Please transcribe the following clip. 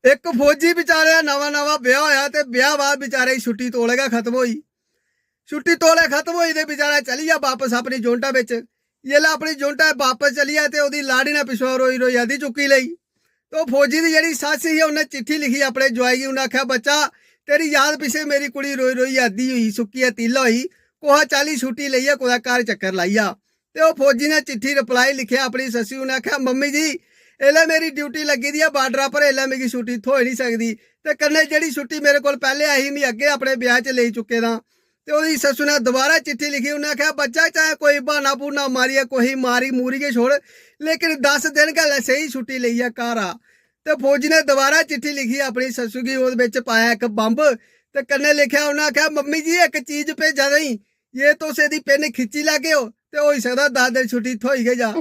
एक फौजी बेचारे नवा नवा ब्याह होया ते ब्याह बाद बेचारे की छुट्टी तोले गै खत्म होई। छुट्टी तोले खत्म होई ते बेचारा चली गया वापस अपनी जोंटा बिच। जेल्लै अपनी जोंटा वापस चली गया ते ओदी लाड़ी ने पिछों रोई रोई अद्धी चुक्की लई। तो फौजी दी जेहड़ी सस ही उन्हें चिट्ठी लिखी अपने जवाई गी। उन्हें आख्या बच्चा तेरी याद पिछे मेरी कुड़ी रोई रोई अद्धी हुई सुक्की है तिल होई कोहा चाली छुट्टी लेइयै कुदै घर चक्कर लाइया। ते ओह फौजी ने चिट्ठी रिप्लाई लिखिया अपनी सस्सी। उन्हें आख्या मम्मी जी एल्लै मेरी ड्यूटी लगी दी है बार्डर पर एल्लै मिगी छुट्टी थ्होई नहीं सकदी ते कन्नै जेहड़ी छुट्टी मेरे कोल पैहले आई मी अग्गे अपने ब्याह च लेई चुके दा। ते ओदी सस्सू ने दोबारा चिट्ठी लिखी। उन्हें आख्या बच्चा चाहे कोई बहाना बहूना मारियै कोई मारी मूरी के छोड़ लेकिन 10 दिन गै सही छुट्टी लेइयै घर आ। ते फौजी ने दोबारा चिट्ठी लिखी अपनी सस्सू गी। ओहदे बिच पाया एक बंब ते कन्नै लिखिया। उन्हें आख्या मम्मी जी एक चीज भेजा दई जे तुस एदी पिन खिच्ची लैगे हो ते होई सकदा 10 दिन छुट्टी थ्होई गै जा।